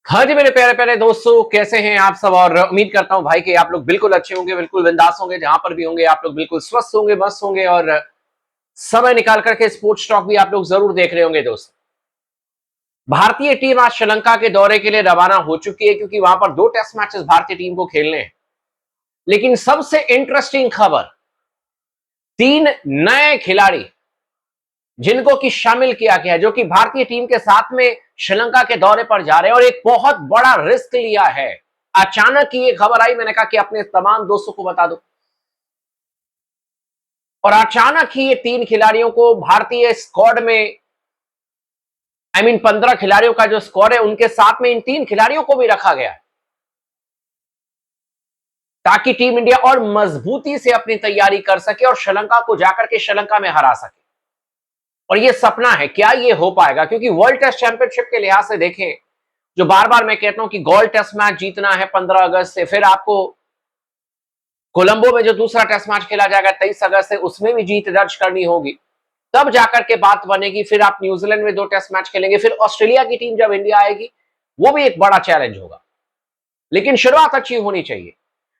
हाँ जी मेरे प्यारे प्यारे दोस्तों, कैसे हैं आप सब। और उम्मीद करता हूं भाई कि आप लोग बिल्कुल अच्छे होंगे, बिल्कुल बिंदास होंगे। जहां पर भी होंगे आप लोग बिल्कुल स्वस्थ होंगे, मस्त होंगे और समय निकाल करके स्पोर्ट्स टॉक भी आप लोग जरूर देख रहे होंगे। दोस्त, भारतीय टीम आज श्रीलंका के दौरे के लिए रवाना हो चुकी है, क्योंकि वहां पर 2 टेस्ट मैचेस भारतीय टीम को खेलने हैं। लेकिन सबसे इंटरेस्टिंग खबर, 3 नए खिलाड़ी जिनको कि शामिल किया गया, जो कि भारतीय टीम के साथ में श्रीलंका के दौरे पर जा रहे हैं और एक बहुत बड़ा रिस्क लिया है। अचानक ही ये खबर आई, मैंने कहा कि अपने तमाम दोस्तों को बता दो। और अचानक ही ये 3 खिलाड़ियों को भारतीय स्क्वाड में, 15 खिलाड़ियों का जो स्क्वाड है उनके साथ में इन 3 खिलाड़ियों को भी रखा गया है, ताकि टीम इंडिया और मजबूती से अपनी तैयारी कर सके और श्रीलंका को जाकर के श्रीलंका में हरा सके। और ये सपना है, क्या ये हो पाएगा? क्योंकि वर्ल्ड टेस्ट चैंपियनशिप के लिहाज से देखें, जो बार बार मैं कहता हूं कि गोल्ड टेस्ट मैच जीतना है 15 अगस्त से, फिर आपको कोलंबो में जो दूसरा टेस्ट मैच खेला जाएगा 23 अगस्त से, उसमें भी जीत दर्ज करनी होगी, तब जाकर के बात बनेगी। फिर आप न्यूजीलैंड में 2 टेस्ट मैच खेलेंगे, फिर ऑस्ट्रेलिया की टीम जब इंडिया आएगी, वो भी एक बड़ा चैलेंज होगा। लेकिन शुरुआत अच्छी होनी चाहिए।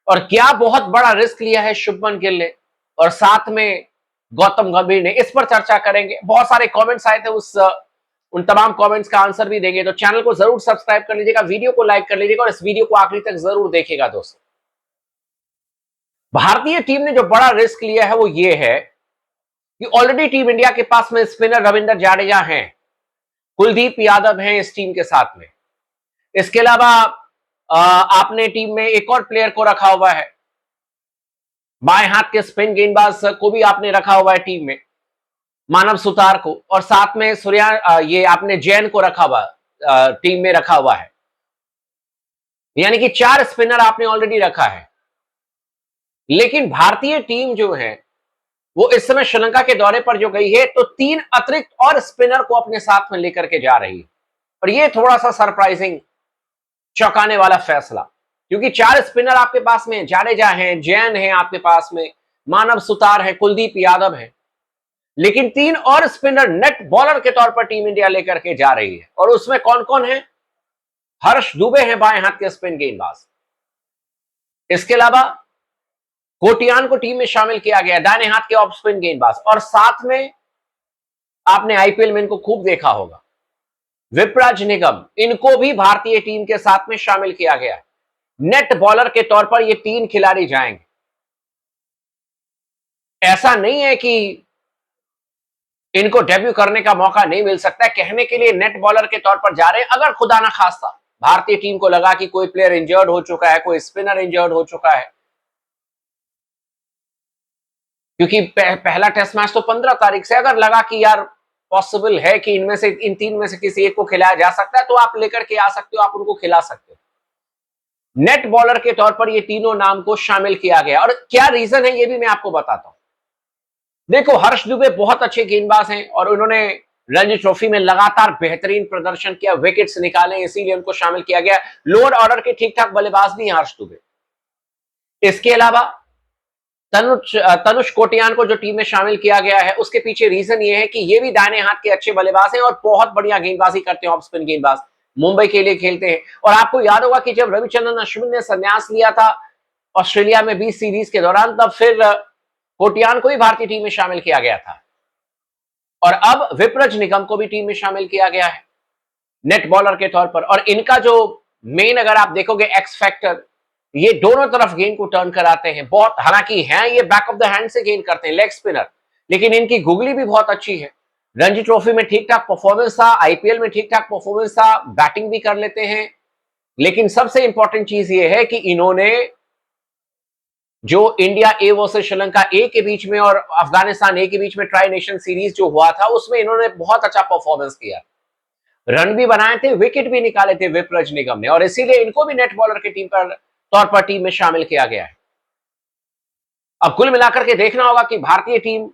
और क्या बहुत बड़ा रिस्क लिया है शुभमन गिल ने और साथ में गौतम गंभीर ने, इस पर चर्चा करेंगे। बहुत सारे कमेंट्स आए थे, उन तमाम कमेंट्स का आंसर भी देंगे। तो चैनल को जरूर सब्सक्राइब कर लीजिएगा, वीडियो को लाइक कर लीजिएगा और इस वीडियो को आखिरी तक जरूर देखिएगा। दोस्तों, भारतीय टीम ने जो बड़ा रिस्क लिया है वो ये है कि ऑलरेडी टीम इंडिया के पास में स्पिनर रविंद्र जाडेजा हैं, कुलदीप यादव हैं इस टीम के साथ में। इसके अलावा आपने टीम में एक और प्लेयर को रखा हुआ है, बाएं हाथ के स्पिन गेंदबाज को भी आपने रखा हुआ है टीम में, मानव सुतार को। और साथ में ये आपने जैन को रखा हुआ, टीम में रखा हुआ है। यानी कि 4 स्पिनर आपने ऑलरेडी रखा है। लेकिन भारतीय टीम जो है वो इस समय श्रीलंका के दौरे पर जो गई है, तो 3 अतिरिक्त और स्पिनर को अपने साथ में लेकर के जा रही है। और ये थोड़ा सा सरप्राइजिंग, चौंकाने वाला फैसला, क्योंकि 4 स्पिनर आपके पास में जाडेजा हैं, जैन है आपके पास में, मानव सुतार है, कुलदीप यादव है। लेकिन 3 और स्पिनर नेट बॉलर के तौर पर टीम इंडिया लेकर के जा रही है। और उसमें कौन कौन है? हर्ष दुबे है बाएं हाथ के स्पिन गेंदबाज। इसके अलावा कोटियान को टीम में शामिल किया गया, दाहिने हाथ के ऑफ स्पिन गेंदबाज। और साथ में आपने आईपीएल में इनको खूब देखा होगा, विपराज निगम, इनको भी भारतीय टीम के साथ में शामिल किया गया। नेट बॉलर के तौर पर ये 3 खिलाड़ी जाएंगे। ऐसा नहीं है कि इनको डेब्यू करने का मौका नहीं मिल सकता है, कहने के लिए नेट बॉलर के तौर पर जा रहे हैं। अगर खुदा ना खास्ता भारतीय टीम को लगा कि कोई प्लेयर इंजर्ड हो चुका है, कोई स्पिनर इंजर्ड हो चुका है, क्योंकि पहला टेस्ट मैच तो 15 तारीख से, अगर लगा कि यार पॉसिबल है कि इनमें से, इन 3 में से किसी एक को खिलाया जा सकता है, तो आप लेकर के आ सकते हो, आप उनको खिला सकते हो। नेट बॉलर के तौर पर ये तीनों नाम को शामिल किया गया। और क्या रीजन है ये भी मैं आपको बताता हूं। देखो, हर्ष दुबे बहुत अच्छे गेंदबाज हैं और उन्होंने रणजी ट्रॉफी में लगातार बेहतरीन प्रदर्शन किया, विकेट्स निकाले, इसीलिए उनको शामिल किया गया। लोअर ऑर्डर के ठीक ठाक बल्लेबाज भी हैं हर्ष दुबे। इसके अलावा तनुष कोटियान को जो टीम में शामिल किया गया है, उसके पीछे रीजन ये है कि ये भी दाहिने हाथ के अच्छे बल्लेबाज हैं और बहुत बढ़िया गेंदबाजी करते हैं, ऑफ स्पिन गेंदबाज, मुंबई के लिए खेलते हैं। और आपको याद होगा कि जब रविचंद्रन अश्विन ने संन्यास लिया था ऑस्ट्रेलिया में 20 सीरीज के दौरान, तब फिर कोटियान को भी भारतीय टीम में शामिल किया गया था। और अब विपरज निगम को भी टीम में शामिल किया गया है नेट बॉलर के तौर पर। और इनका जो मेन, अगर आप देखोगे, एक्स फैक्टर, ये दोनों तरफ गेंद को टर्न कराते हैं बहुत। हालांकि हैं ये बैक ऑफ द हैंड से गेंद करते हैं, लेग स्पिनर, लेकिन इनकी गुगली भी बहुत अच्छी है। रणजी ट्रॉफी में ठीक ठाक परफॉर्मेंस था, आईपीएल में ठीक ठाक परफॉर्मेंस था, बैटिंग भी कर लेते हैं। लेकिन सबसे इंपॉर्टेंट चीज ये है कि इन्होंने जो इंडिया ए वर्सेस श्रीलंका ए के बीच में और अफगानिस्तान ए के बीच में ट्राई नेशन सीरीज जो हुआ था, उसमें इन्होंने बहुत अच्छा परफॉर्मेंस किया, रन भी बनाए थे, विकेट भी निकाले थे विपरज निगम ने। और इसीलिए इनको भी नेट बॉलर की टीम पर तौर पर टीम में शामिल किया गया है। अब कुल मिलाकर के देखना होगा कि भारतीय टीम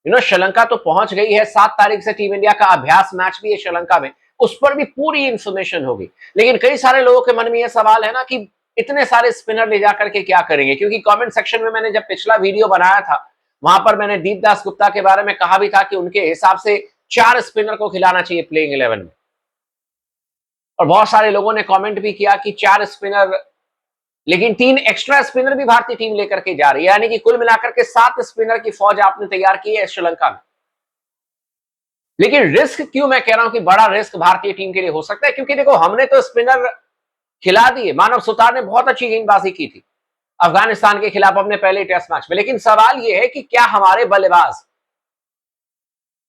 श्रीलंका तो पहुंच गई है। 7 तारीख से टीम इंडिया का अभ्यास मैच भी है श्रीलंका में, उस पर भी पूरी इंफॉर्मेशन होगी। लेकिन कई सारे लोगों के मन में यह सवाल है ना कि इतने सारे स्पिनर ले जाकर के क्या करेंगे, क्योंकि कमेंट सेक्शन में मैंने जब पिछला वीडियो बनाया था, वहां पर मैंने दीपदास गुप्ता के बारे में कहा भी था कि उनके हिसाब से 4 स्पिनर को खिलाना चाहिए प्लेइंग 11 में। और बहुत सारे लोगों ने कमेंट भी किया कि 4 स्पिनर, लेकिन 3 एक्स्ट्रा स्पिनर भी भारतीय टीम लेकर के जा रही है, यानी कि कुल मिलाकर के 7 स्पिनर की फौज आपने तैयार की है श्रीलंका में। लेकिन रिस्क क्यों मैं कह रहा हूं कि बड़ा रिस्क भारतीय टीम के लिए हो सकता है, क्योंकि देखो हमने तो स्पिनर खिला दिए। मानव सुतार ने बहुत अच्छी गेंदबाजी की थी अफगानिस्तान के खिलाफ अपने पहले टेस्ट मैच में, लेकिन सवाल यह है कि क्या हमारे बल्लेबाज,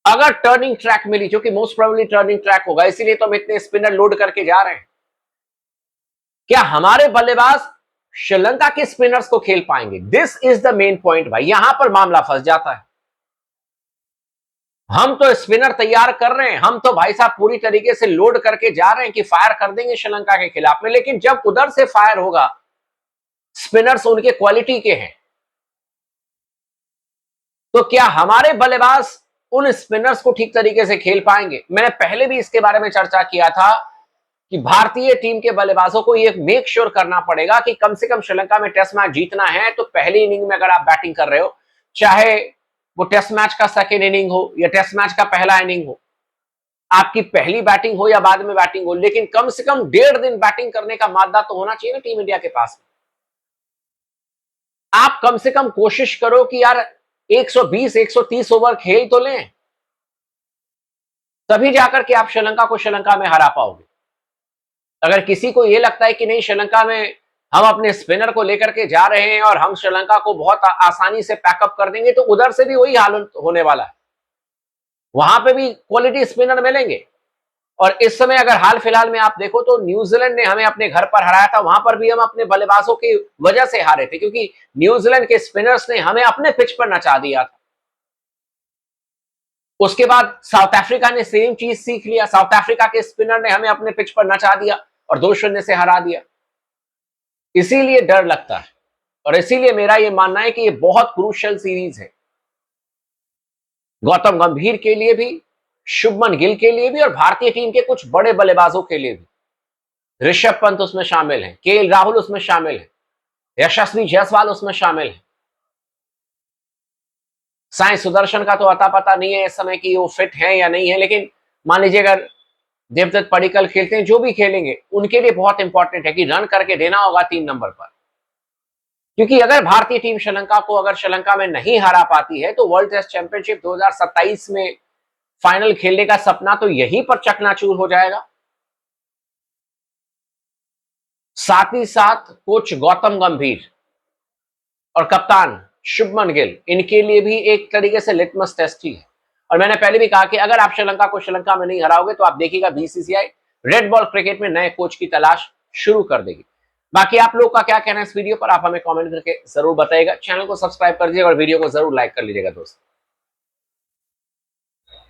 अगर टर्निंग ट्रैक मिली, जो कि मोस्ट प्रोबेबली टर्निंग ट्रैक होगा, इसीलिए तो हम इतने स्पिनर लोड करके जा रहे हैं, क्या हमारे बल्लेबाज श्रीलंका के स्पिनर्स को खेल पाएंगे? This is the main point भाई, यहां पर मामला फंस जाता है। हम तो स्पिनर तैयार कर रहे हैं, हम तो भाई साहब पूरी तरीके से लोड करके जा रहे हैं कि फायर कर देंगे श्रीलंका के खिलाफ में, लेकिन जब उधर से फायर होगा, स्पिनर्स उनके क्वालिटी के हैं, तो क्या हमारे बल्लेबाज उन स्पिनर्स को ठीक तरीके से खेल पाएंगे? मैंने पहले भी इसके बारे में चर्चा किया था कि भारतीय टीम के बल्लेबाजों को यह मेक श्योर करना पड़ेगा कि कम से कम श्रीलंका में टेस्ट मैच जीतना है, तो पहली इनिंग में अगर आप बैटिंग कर रहे हो, चाहे वो टेस्ट मैच का सेकेंड इनिंग हो या टेस्ट मैच का पहला इनिंग हो, आपकी पहली बैटिंग हो या बाद में बैटिंग हो, लेकिन कम से कम 1.5 दिन बैटिंग करने का मादा तो होना चाहिए ना टीम इंडिया के पास। आप कम से कम कोशिश करो कि यार 120 130 ओवर खेल तो लें, तभी जाकर के आप श्रीलंका को श्रीलंका में हरा पाओगे। अगर किसी को यह लगता है कि नहीं, श्रीलंका में हम अपने स्पिनर को लेकर के जा रहे हैं और हम श्रीलंका को बहुत आसानी से पैकअप कर देंगे, तो उधर से भी वही हाल होने वाला है, वहां पे भी क्वालिटी स्पिनर मिलेंगे। और इस समय अगर हाल फिलहाल में आप देखो तो न्यूजीलैंड ने हमें अपने घर पर हराया था, वहां पर भी हम अपने बल्लेबाजों की वजह से हारे थे, क्योंकि न्यूजीलैंड के स्पिनर्स ने हमें अपने पिच पर नचा दिया था। उसके बाद साउथ अफ्रीका ने सेम चीज सीख लिया, साउथ अफ्रीका के स्पिनर ने हमें अपने पिच पर नचा दिया और 2-0 से हरा दिया। इसीलिए डर लगता है, और इसीलिए मेरा यह मानना है कि यह बहुत क्रूशियल सीरीज है, गौतम गंभीर के लिए भी, शुभमन गिल के लिए भी, और भारतीय टीम के कुछ बड़े बल्लेबाजों के लिए भी। ऋषभ पंत उसमें शामिल है, केएल राहुल उसमें शामिल है, यशस्वी जायसवाल उसमें शामिल है। साई सुदर्शन का तो अता पता नहीं है इस समय कि वो फिट है या नहीं है, लेकिन मान लीजिए अगर देवदत्त पडिक्कल खेलते हैं, जो भी खेलेंगे, उनके लिए बहुत इंपॉर्टेंट है कि रन करके देना होगा 3 नंबर पर, क्योंकि अगर भारतीय टीम श्रीलंका को अगर श्रीलंका में नहीं हरा पाती है, तो वर्ल्ड टेस्ट चैंपियनशिप 2027 में फाइनल खेलने का सपना तो यहीं पर चकनाचूर हो जाएगा। साथ ही साथ कोच गौतम गंभीर और कप्तान शुभमन गिल, इनके लिए भी एक तरीके से लिटमस टेस्ट ही है। और मैंने पहले भी कहा कि अगर आप श्रीलंका को श्रीलंका में नहीं हराओगे, तो आप देखिएगा बीसीसीआई रेड बॉल क्रिकेट में नए कोच की तलाश शुरू कर देगी। बाकी आप लोग का क्या कहना है इस वीडियो पर, आप हमें कमेंट करके जरूर बताइएगा। चैनल को सब्सक्राइब कर दीजिएगा और वीडियो को जरूर लाइक कर लीजिएगा दोस्तों।